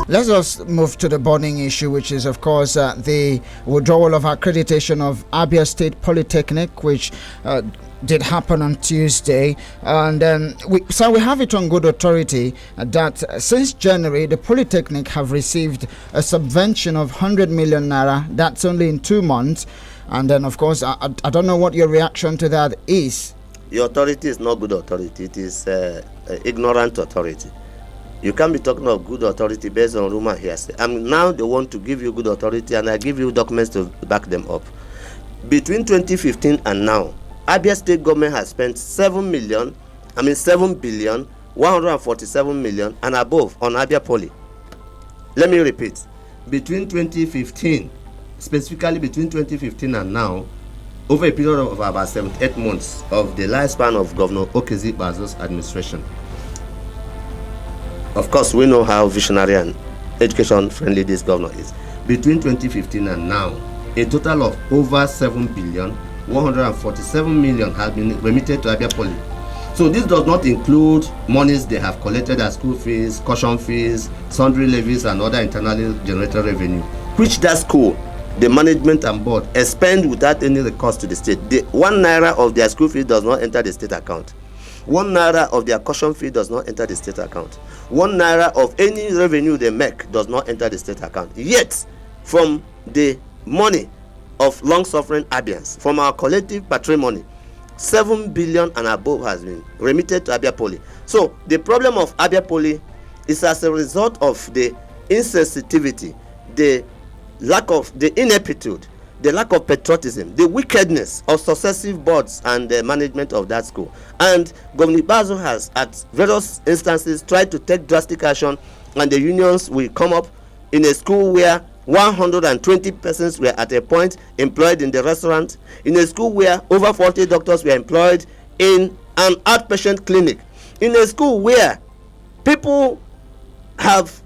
Let's just move to the burning issue, which is, of course, the withdrawal of accreditation of Abia State Polytechnic, which did happen on Tuesday. And we have it on good authority that since January, the Polytechnic have received a subvention of 100 million naira. That's only in 2 months. And then, of course, I don't know what your reaction to that is. The authority is not good authority. It is ignorant authority. You can't be talking of good authority based on rumor hearsay. Now they want to give you good authority, and I give you documents to back them up. Between 2015 and now, Abia State government has spent 7 billion 147 million and above on Abia Poly. Let me repeat. Between 2015, specifically between 2015 and now, over a period of about 7-8 months of the lifespan of Governor Okezi Bazo's administration. Of course, we know how visionary and education-friendly this governor is. Between 2015 and now, a total of over 7 billion 147 million has been remitted to Abia Poly. So this does not include monies they have collected as school fees, caution fees, sundry levies, and other internally generated revenue, which that school, the management and board, expend without any recourse to the state. The 1 naira of their school fee does not enter the state account. 1 naira of their caution fee does not enter the state account. 1 naira of any revenue they make does not enter the state account. Yet, from the money of long-suffering Abians, from our collective patrimony, 7 billion and above has been remitted to Abia Poly. So, the problem of Abia Poly is as a result of the insensitivity, the lack of, the ineptitude, the lack of patriotism, the wickedness of successive boards and the management of that school. And Governor Bazo has, at various instances, tried to take drastic action, and the unions will come up in a school where 120 persons were at a point employed in the restaurant, in a school where over 40 doctors were employed in an outpatient clinic, in a school where people have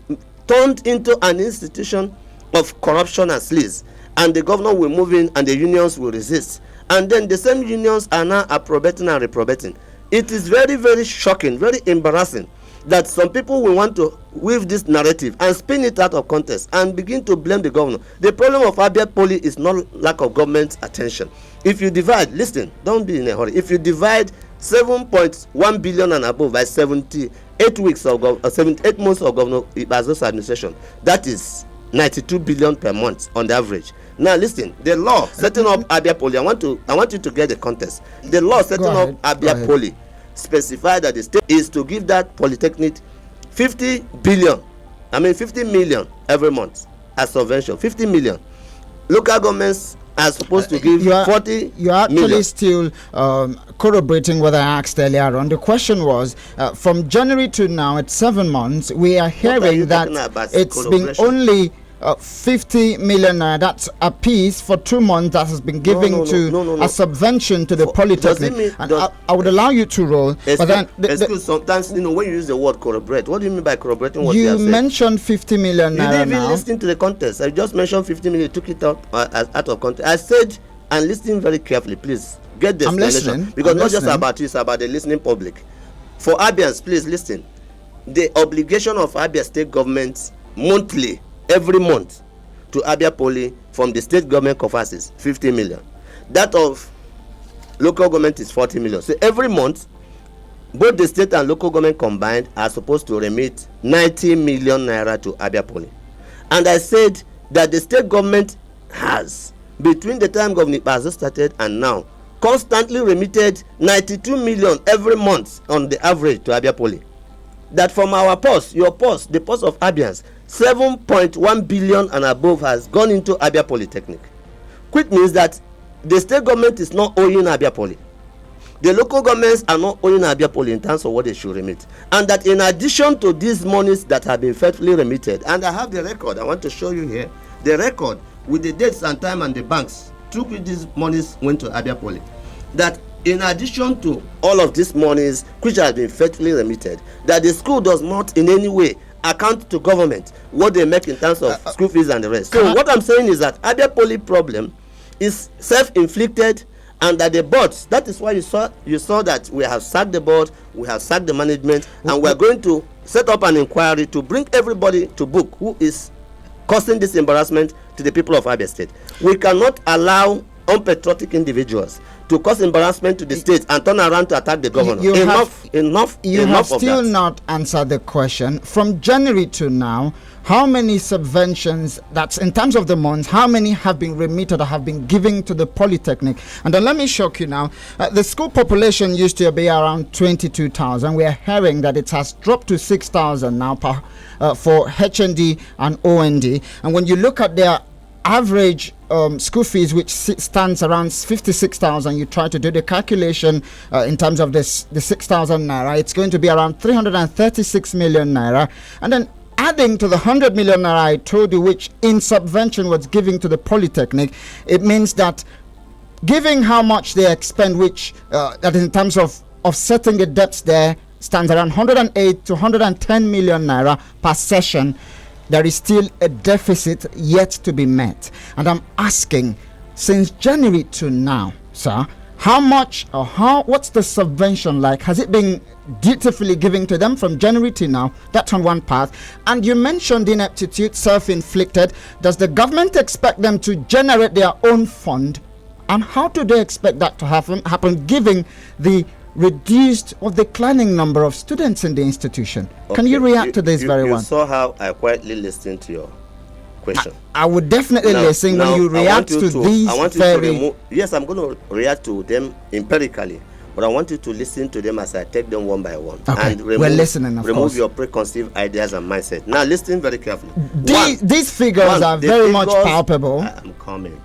turned into an institution of corruption and sleaze, and the governor will move in and the unions will resist, and then the same unions are now approbating and reprobating. It is very, very shocking, very embarrassing that some people will want to weave this narrative and spin it out of context and begin to blame the governor. The problem of Abia Poly is not lack of government attention. If you divide, listen, don't be in a hurry. If you divide 7.1 billion and above by 78 weeks of 78 months of Governor Ibazo's administration, that is 92 billion per month on the average. Now listen, the law setting up Abia Poly, I want you to get the context. The law setting up Abia Poly specify that the state is to give that polytechnic 50 million every month as subvention. 50 million. Local governments are supposed to give 40 You're actually million. still corroborating what I asked earlier on. The question was, from January to now, it's 7 months, we are hearing that it's been only 50 million. That's a piece for 2 months that has been given to a subvention to the Polytechnic. And I would allow you to roll. But then sometimes, when you use the word corroborate, what do you mean by corroborating what you have said? You mentioned 50 million naira. You didn't even listen to the context. I just mentioned 50 million, took it out of context. I said, and listen very carefully, please. Get the explanation. Because not just about you, it's about the listening public. For Abians, please listen. The obligation of Abia state government monthly, every month, to Abia Poly from the state government coffers is 50 million. That of local government is 40 million. So every month, both the state and local government combined are supposed to remit 90 million naira to Abia Poly. And I said that the state government has, between the time Governor Bazo started and now, constantly remitted 92 million every month on the average to Abia Poly. That from our purse, your purse, the purse of Abians, 7.1 billion and above has gone into Abia Polytechnic, which means that the state government is not owing Abia Poly. The local governments are not owing Abia Poly in terms of what they should remit. And that in addition to these monies that have been faithfully remitted, and I have the record, I want to show you here, the record with the dates and time and the banks through which these monies went to Abia Poly, that in addition to all of these monies which have been faithfully remitted, that the school does not in any way account to government what they make in terms of school fees and the rest. So what I'm saying is that Abia Poly problem is self-inflicted, and that the boards, that is why you saw that we have sacked the board, we have sacked the management, and we're going to set up an inquiry to bring everybody to book who is causing this embarrassment to the people of Abia State. We cannot allow unpatriotic individuals to cause embarrassment to the state and turn around to attack the governor. Enough have of still that. not answered the question. From January to now, how many subventions, that's in terms of the months, how many have been remitted or have been given to the Polytechnic? And then let me shock you now. The school population used to be around 22,000. We are hearing that it has dropped to 6,000 now for HND and OND. And when you look at their average school fees, which stands around 56,000, you try to do the calculation in terms of the 6,000 naira, it's going to be around 336 million naira. And then adding to the 100 million naira I told you, which in subvention was given to the Polytechnic, it means that giving how much they expend, which that in terms of offsetting the debts there, stands around 108 to 110 million naira per session. There is still a deficit yet to be met. And I'm asking, since January to now, sir, how much or what's the subvention like? Has it been dutifully given to them from January to now? That's on one part. And you mentioned ineptitude, self-inflicted. Does the government expect them to generate their own fund? And how do they expect that to happen given the reduced or declining number of students in the institution? Okay. Can you react to this one? You saw how I quietly listened to your question. I would definitely listen when you react to these yes, I'm going to react to them empirically, but I want you to listen to them as I take them one by one. Okay. And remove your preconceived ideas and mindset. Now listen very carefully. These figures are very much palpable. I'm coming.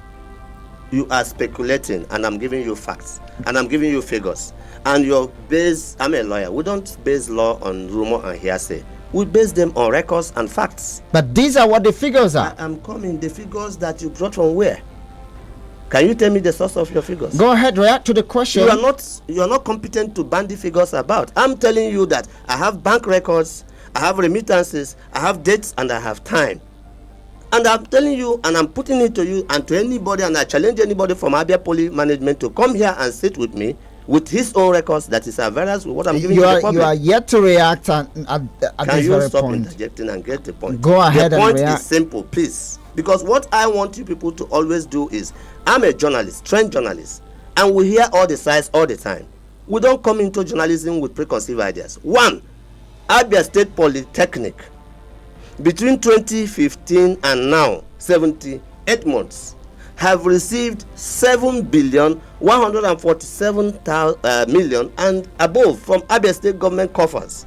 You are speculating, and I'm giving you facts, and I'm giving you figures. And I'm a lawyer. We don't base law on rumor and hearsay. We base them on records and facts. But these are what the figures are. I'm coming. The figures that you brought from where? Can you tell me the source of your figures? Go ahead, react to the question. You are not competent to bandy figures about. I'm telling you that I have bank records, I have remittances, I have dates, and I have time. And I'm telling you, and I'm putting it to you and to anybody, and I challenge anybody from Abia Poly management to come here and sit with me with his own records that is at variance with what I'm giving to the public. You are yet to react at this very point. Can you stop interjecting and get the point? Go ahead and react. The point is simple, please. Because what I want you people to always do is, I'm a journalist, trained journalist, and we hear all the sides all the time. We don't come into journalism with preconceived ideas. One, Abia State Polytechnic, between 2015 and now, 78 months, have received 7,147 million and above from Abia State government coffers.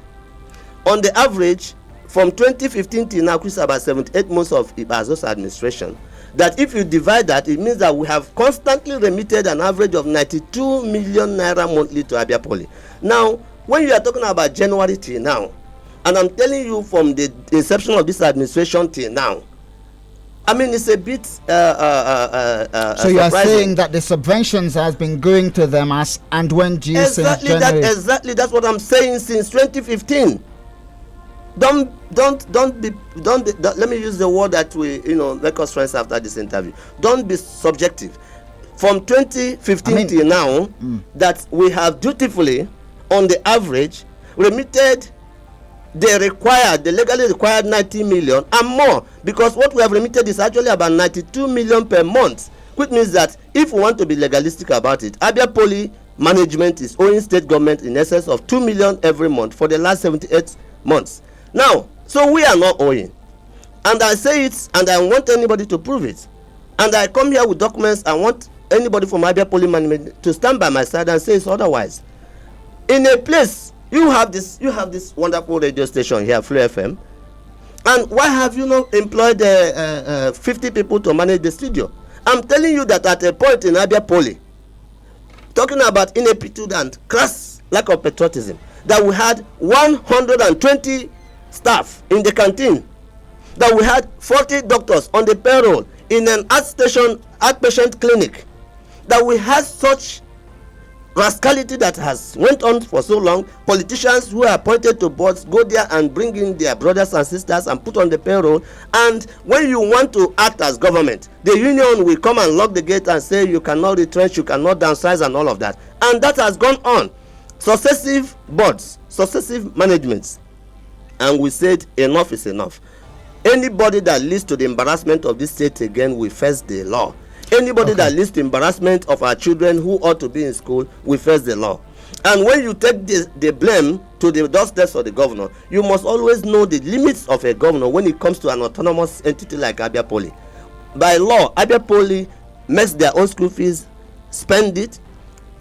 On the average, from 2015 till now, which is about 78 months of Ibazo's administration, that if you divide that, it means that we have constantly remitted an average of 92 million naira monthly to Abia Poly. Now, when you are talking about January till now, and I'm telling you from the inception of this administration till now, I mean, it's a bit so you are saying that the subventions has been going to them as and when due since January? Exactly, that's what I'm saying since 2015. Don't let me use the word that we make us friends after this interview. Don't be subjective. From 2015 till now, that we have dutifully, on the average, remitted the legally required 90 million and more, because what we have remitted is actually about 92 million per month, which means that if we want to be legalistic about it, Abia Poly management is owing state government in excess of 2 million every month for the last 78 months. Now, so we are not owing, and I say it, and I want anybody to prove it, and I come here with documents. I want anybody from Abia Poly management to stand by my side and say it's otherwise. In a place, you have this wonderful radio station here, Flow FM, and why have you not employed 50 people to manage the studio? I'm telling you that at a point in Abia Poly, talking about ineptitude and crass lack of patriotism, that we had 120 staff in the canteen, that we had 40 doctors on the payroll in an outpatient clinic, that we had such rascality that has went on for so long. Politicians who are appointed to boards go there and bring in their brothers and sisters and put on the payroll, and when you want to act as government, the union will come and lock the gate and say you cannot retrench, you cannot downsize, and all of that. And that has gone on. Successive boards, successive managements and we said enough is enough. Anybody that leads to the embarrassment of this state again will face the law. Anybody that leads to embarrassment of our children who ought to be in school will face the law. And when you take the blame to the doorsteps of the governor, you must always know the limits of a governor when it comes to an autonomous entity like Abia Poly. By law, Abia Poly makes their own school fees, spend it.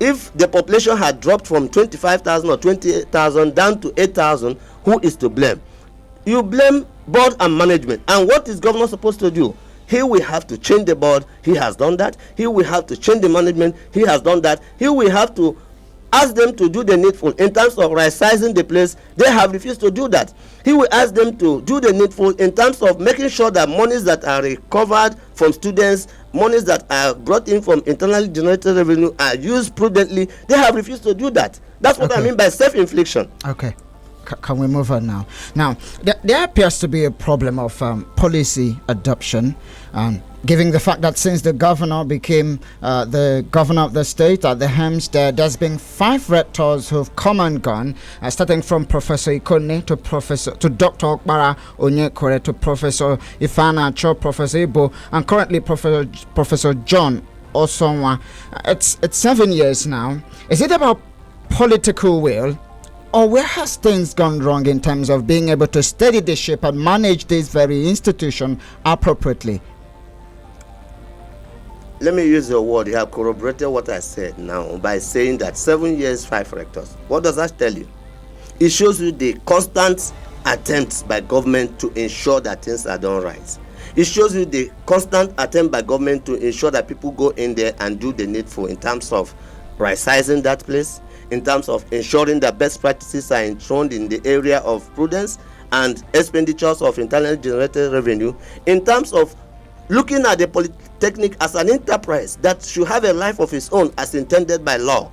If the population had dropped from 25,000 or 28,000 down to 8,000, who is to blame? You blame board and management. And what is governor supposed to do? He will have to change the board. He has done that. He will have to change the management. He has done that. He will have to ask them to do the needful in terms of right-sizing the place. They have refused to do that. He will ask them to do the needful in terms of making sure that monies that are recovered from students, monies that are brought in from internally generated revenue are used prudently. They have refused to do that. That's what I mean by self-infliction. Okay. Can we move on now? Now, there appears to be a problem of policy adoption, given the fact that since the governor became the governor of the state at the helms, there's been 5 rectors who've come and gone, starting from Professor Ikone to Dr. Okpara Onyekore to Professor Ifana Cho, Professor Ibo, and currently Professor John Osonwa. It's 7 years now. Is it about political will? Or where has things gone wrong in terms of being able to steady the ship and manage this very institution appropriately? Let me use your word. You have corroborated what I said now by saying that 7 years, 5 rectors. What does that tell you? It shows you the constant attempts by government to ensure that things are done right. It shows you the constant attempt by government to ensure that people go in there and do the needful in terms of right-sizing that place, in terms of ensuring that best practices are enshrined in the area of prudence and expenditures of internally generated revenue, in terms of looking at the polytechnic as an enterprise that should have a life of its own as intended by law.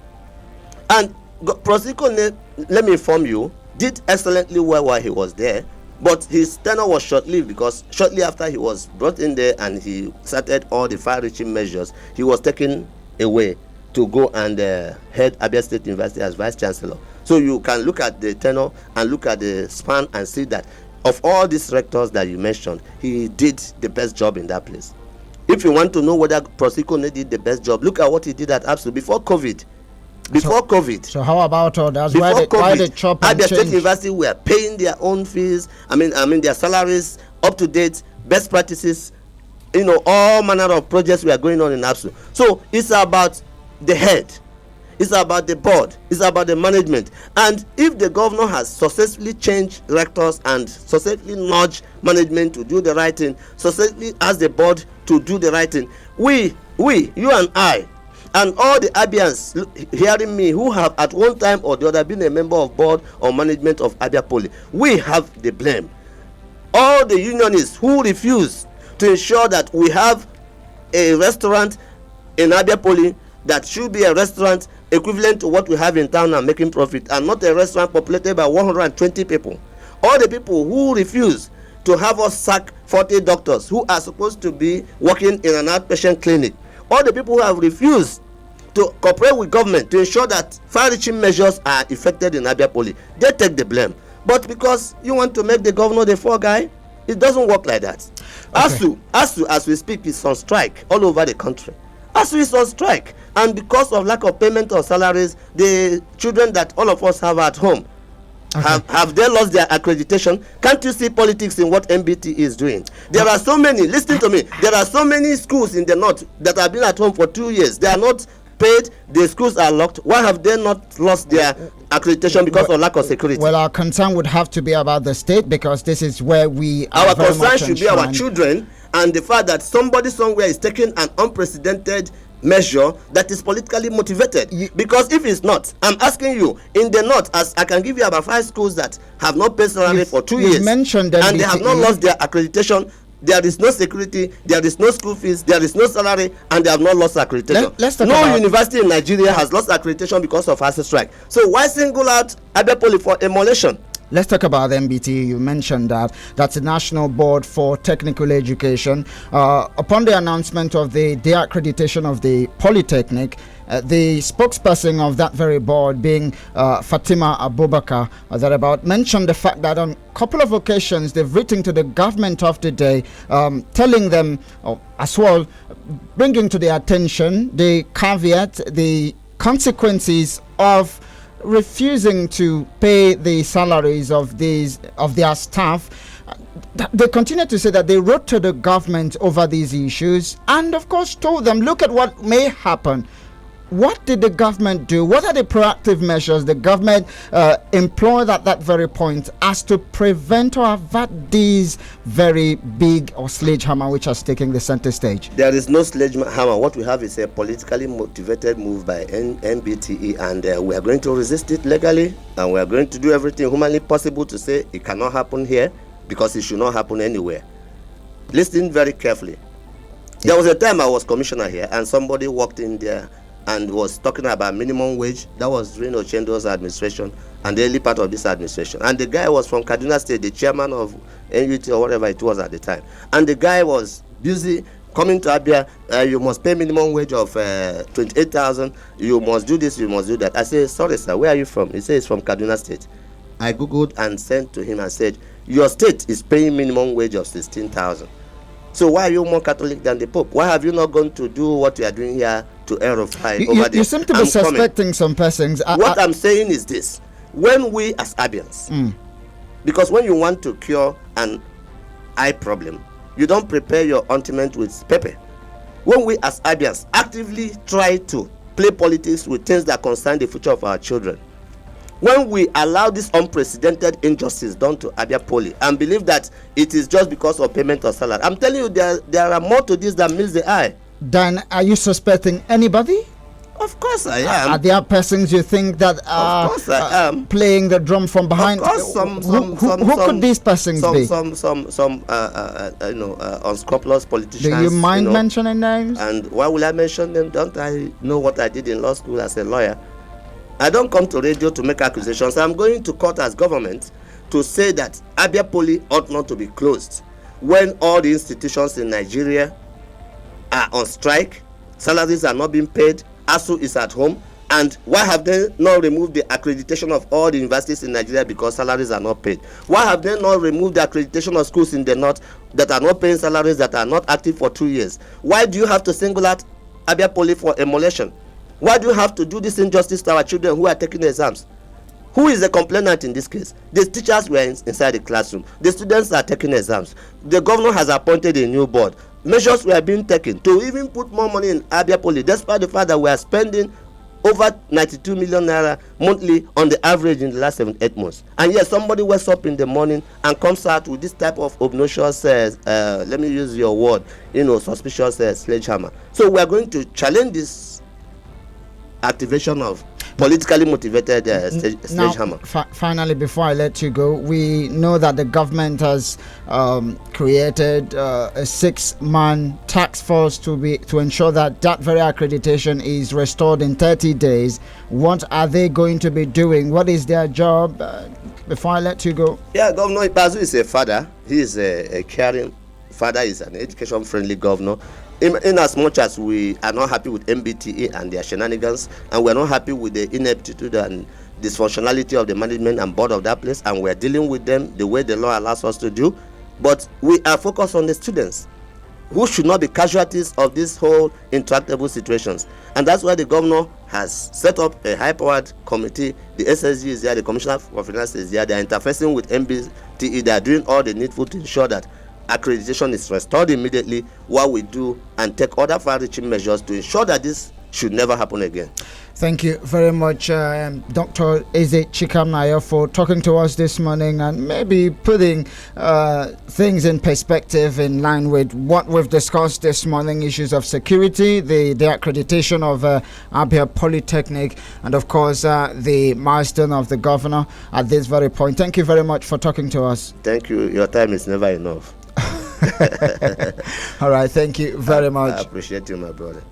And Prosecco, let me inform you, did excellently well while he was there, but his tenure was short-lived because shortly after he was brought in there and he started all the far-reaching measures, he was taken away to go and head Abia State University as Vice Chancellor. So you can look at the tenure and look at the span and see that of all these rectors that you mentioned, he did the best job in that place. If you want to know whether Prosecco did the best job, look at what he did at ABSU before COVID. So how about others? Why the chop and Abia change? State University were paying their own fees. I mean their salaries up to date, best practices. All manner of projects were going on in ABSU. So it's about the head, it's about the board, it's about the management. And if the governor has successfully changed rectors and successfully nudged management to do the right thing, successfully asked the board to do the right thing, we, you and I, and all the Abians hearing me who have at one time or the other been a member of board or management of Abia Poly, we have the blame. All the unionists who refuse to ensure that we have a restaurant in Abia Poly that should be a restaurant equivalent to what we have in town and making profit, and not a restaurant populated by 120 people. All the people who refuse to have us sack 40 doctors who are supposed to be working in an outpatient clinic, all the people who have refused to cooperate with government to ensure that far-reaching measures are effected in Abia Poly, they take the blame. But because you want to make the governor the fall guy, it doesn't work like that. Okay. ASU, as we speak, is on strike all over the country. ASU is on strike, and because of lack of payment of salaries, the children that all of us have at home, have they lost their accreditation? Can't you see politics in what MBT is doing? There are so many, listen to me, there are so many schools in the north that have been at home for 2 years. They are not paid, the schools are locked. Why have they not lost their accreditation? Because of lack of security. Well, our concern would have to be about the state, because this is where we are. Our concern should be our children, and the fact that somebody somewhere is taking an unprecedented measure that is politically motivated. Because if it's not, I'm asking you, in the north, as I can give you about 5 schools that have not paid salary for 2 years, mentioned and they have not lost their accreditation. There is no security, there is no school fees, there is no salary, and they have not lost accreditation. No university in Nigeria has lost accreditation because of ASU strike. So why single out Abia Poly for emulation? Let's talk about MBT. You mentioned that's the National Board for Technical Education. Upon the announcement of the De-Accreditation of the Polytechnic, the spokesperson of that very board, being Fatima Abubakar, mentioned the fact that on a couple of occasions they've written to the government of the day, telling them, as well, bringing to their attention the caveat, the consequences of refusing to pay the salaries of their staff. They continue to say that they wrote to the government over these issues and of course told them, look at what may happen. What did the government do? What are the proactive measures the government employed at that very point as to prevent or avert these very big or sledgehammer which are taking the center stage? There is no sledgehammer. What we have is a politically motivated move by NBTE, and we are going to resist it legally, and we are going to do everything humanly possible to say it cannot happen here, because it should not happen anywhere. Listen very carefully. There was a time I was commissioner here and somebody walked in there and was talking about minimum wage. That was during Ochendo's administration and the early part of this administration. And the guy was from Kaduna State, the chairman of NUT or whatever it was at the time. And the guy was busy coming to Abia. You must pay minimum wage of 28,000. You must do this, you must do that. I said, sorry sir, where are you from? He said, it's from Kaduna State. I googled and sent to him and said, your state is paying minimum wage of 16,000. So why are you more Catholic than the Pope? Why have you not gone to do what you are doing here to aerofy over there? You seem to be suspecting some persons. What I'm saying is this. When we as Abians, because when you want to cure an eye problem, you don't prepare your ointment with pepper. When we as Abians actively try to play politics with things that concern the future of our children, when we allow this unprecedented injustice done to Abia Poly and believe that it is just because of payment of salary, I'm telling you, there are more to this than meets the eye. Dan, are you suspecting anybody? Of course I am. Are there persons you think that are playing the drum from behind? Of course, who could these persons be? Some unscrupulous politicians. Do you mind mentioning names? And why will I mention them? Don't I know what I did in law school as a lawyer? I don't come to radio to make accusations. I'm going to court as government to say that Abia Poly ought not to be closed when all the institutions in Nigeria are on strike, salaries are not being paid, ASU is at home, and why have they not removed the accreditation of all the universities in Nigeria because salaries are not paid? Why have they not removed the accreditation of schools in the north that are not paying salaries, that are not active for 2 years? Why do you have to single out Abia Poly for emulation? Why do you have to do this injustice to our children who are taking exams? Who is the complainant in this case? The teachers were inside the classroom. The students are taking exams. The governor has appointed a new board. Measures were being taken to even put more money in Abia Poly, despite the fact that we are spending over 92 million naira monthly on the average in the last 7-8 months. And yet somebody wakes up in the morning and comes out with this type of obnoxious, let me use your word, suspicious sledgehammer. So we are going to challenge this activation of politically motivated sledgehammer. Finally, before I let you go, we know that the government has created a 6-man task force to ensure that very accreditation is restored in 30 days. What are they going to be doing? What is their job? Before I let you go. Yeah, Governor Ipazu is a father. He is a caring father. Is an education-friendly governor. In as much as we are not happy with MBTE and their shenanigans, and we're not happy with the ineptitude and dysfunctionality of the management and board of that place, and we're dealing with them the way the law allows us to do, but we are focused on the students who should not be casualties of this whole intractable situations. And that's why the governor has set up a high-powered committee. The SSG is there, the Commissioner for Finance is there, they're interfacing with MBTE, they're doing all the needful to ensure that accreditation is restored immediately, while we do and take other far-reaching measures to ensure that this should never happen again. Thank you very much, Dr. Eze Chikamanayo, for talking to us this morning and maybe putting things in perspective in line with what we've discussed this morning, issues of security, the accreditation of Abia Polytechnic, and of course the milestone of the governor at this very point. Thank you very much for talking to us. Thank you. Your time is never enough. All right, thank you very much. I appreciate you, my brother.